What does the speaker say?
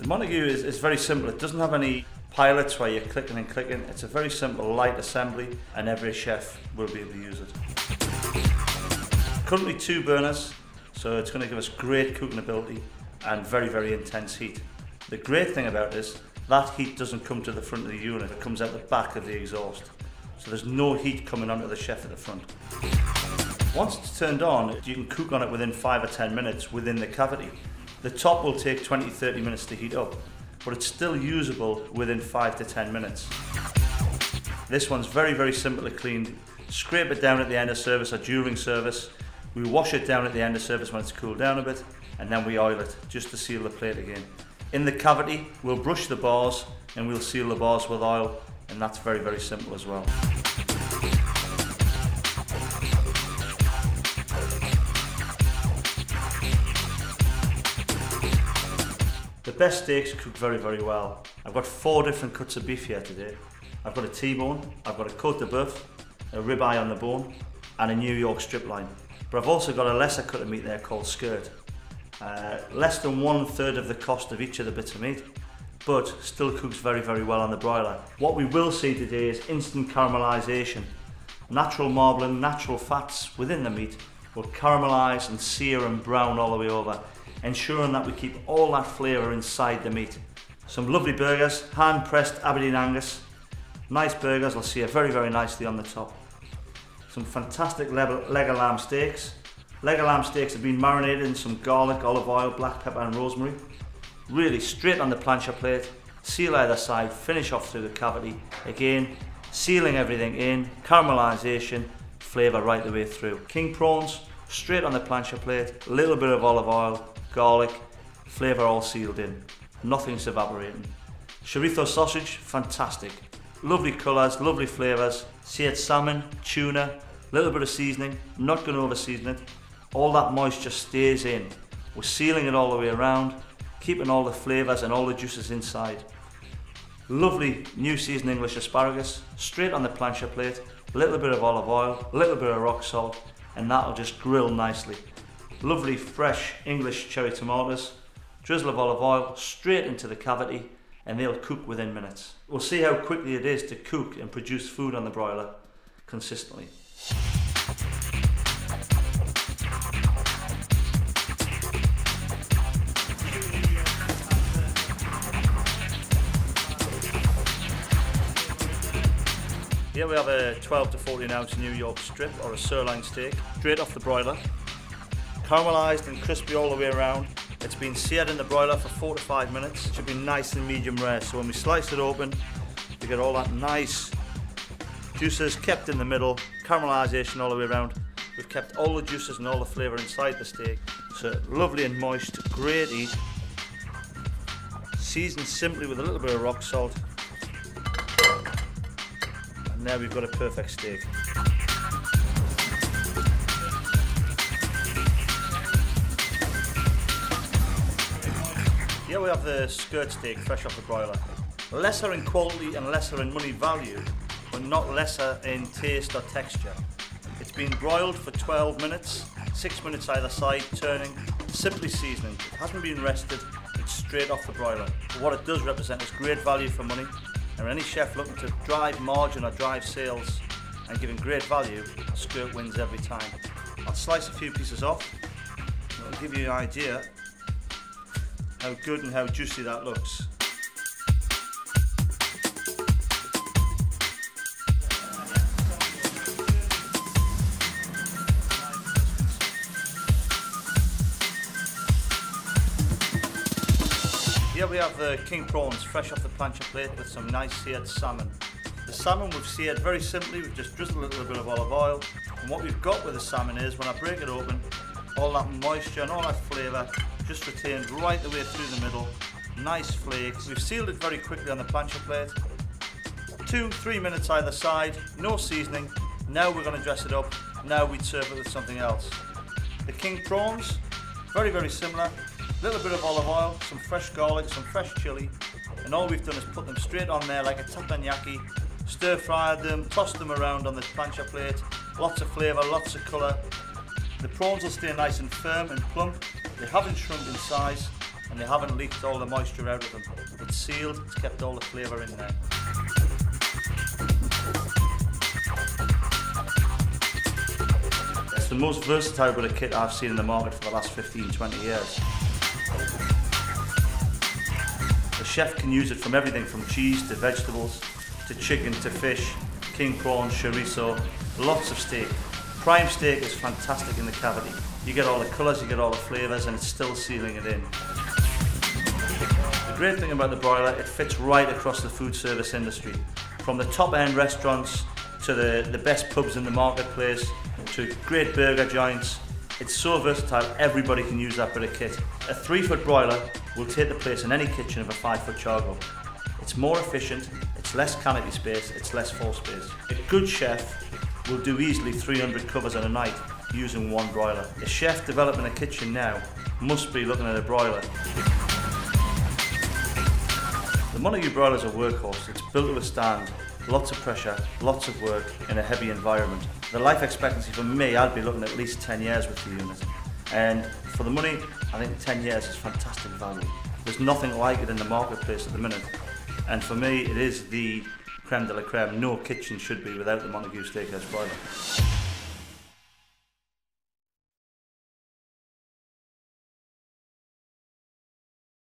Montague is very simple. It doesn't have any pilots where you're clicking and clicking. It's a very simple light assembly and every chef will be able to use it. Currently 2 burners, so it's going to give us great cooking ability and very intense heat. The great thing about this, that heat doesn't come to the front of the unit, it comes out the back of the exhaust. So there's no heat coming onto the chef at the front. Once it's turned on, you can cook on it within 5 or 10 minutes within the cavity. The top will take 20-30 minutes to heat up, but it's still usable within 5 to 10 minutes. This one's very simple to clean. Scrape it down at the end of service or during service. We wash it down at the end of service when it's cooled down a bit, and then we oil it just to seal the plate again. In the cavity, we'll brush the bars and we'll seal the bars with oil, and that's very simple as well. The best steaks cook very well. I've got 4 different cuts of beef here today. I've got a T-bone, I've got a côte de boeuf, a ribeye on the bone, and a New York strip line. But I've also got a lesser cut of meat there called skirt. Less than 1/3 of the cost of each of the bits of meat, but still cooks very well on the broiler. What we will see today is instant caramelization. Natural marbling, natural fats within the meat will caramelize and sear and brown all the way over, ensuring that we keep all that flavour inside the meat. Some lovely burgers, hand-pressed Aberdeen Angus. Nice burgers, will sear very nicely on the top. Some fantastic leg of lamb steaks. Leg of lamb steaks have been marinated in some garlic, olive oil, black pepper and rosemary. Really straight on the plancha plate, seal either side, finish off through the cavity. Again, sealing everything in, caramelisation, flavour right the way through. King prawns, straight on the plancha plate, a little bit of olive oil, garlic, flavour all sealed in. Nothing's evaporating. Chorizo sausage, fantastic. Lovely colours, lovely flavours. Seared salmon, tuna, little bit of seasoning, not going to over season it. All that moisture stays in. We're sealing it all the way around, keeping all the flavours and all the juices inside. Lovely new seasoned English asparagus, straight on the plancha plate, a little bit of olive oil, a little bit of rock salt, and that'll just grill nicely. Lovely fresh English cherry tomatoes, drizzle of olive oil, straight into the cavity, and they'll cook within minutes. We'll see how quickly it is to cook and produce food on the broiler consistently. Here we have a 12 to 14 ounce New York strip or a sirloin steak, straight off the broiler. Caramelised and crispy all the way around. It's been seared in the broiler for 4 to 5 minutes. It should be nice and medium rare, so when we slice it open, we get all that nice juices kept in the middle, caramelisation all the way around. We've kept all the juices and all the flavour inside the steak. So lovely and moist, great eat. Seasoned simply with a little bit of rock salt. And now we've got a perfect steak. Here we have the skirt steak fresh off the broiler. Lesser in quality and lesser in money value, but not lesser in taste or texture. It's been broiled for 12 minutes, 6 minutes either side, turning, simply seasoning. It hasn't been rested, it's straight off the broiler. But what it does represent is great value for money, and any chef looking to drive margin or drive sales and giving great value, skirt wins every time. I'll slice a few pieces off, and it'll give you an idea how good and how juicy that looks. Here we have the king prawns fresh off the plancha plate with some nice seared salmon. The salmon we've seared very simply, we've just drizzled a little bit of olive oil, and what we've got with the salmon is when I break it open, all that moisture and all that flavour just retained right the way through the middle. Nice flakes. We've sealed it very quickly on the plancha plate. 2-3 minutes either side, no seasoning. Now we're going to dress it up. Now we'd serve it with something else. The king prawns, very similar. Little bit of olive oil, some fresh garlic, some fresh chilli, and all we've done is put them straight on there like a teppanyaki, stir fried them, tossed them around on the plancha plate. Lots of flavour, lots of colour. The prawns will stay nice and firm and plump. They haven't shrunk in size, and they haven't leaked all the moisture out of them. It's sealed, it's kept all the flavour in there. It's the most versatile bit of kit I've seen in the market for the last 15-20 years. The chef can use it from everything from cheese to vegetables, to chicken to fish, king prawns, chorizo, lots of steak. Prime steak is fantastic in the cavity. You get all the colours, you get all the flavours, and it's still sealing it in. The great thing about the broiler, it fits right across the food service industry. From the top end restaurants to the best pubs in the marketplace to great burger joints. It's so versatile, everybody can use that bit of kit. A 3-foot broiler will take the place in any kitchen of a 5-foot charcoal. It's more efficient, it's less canopy space, it's less floor space. A good chef will do easily 300 covers in a night using one broiler. A chef developing a kitchen now must be looking at a broiler. The Montague broiler is a workhorse. It's built to withstand lots of pressure, lots of work in a heavy environment. The life expectancy for me, I'd be looking at least 10 years with the unit. And for the money, I think 10 years is fantastic value. There's nothing like it in the marketplace at the minute. And for me, it is the creme de la creme. No kitchen should be without the Montague Steakhouse broiler.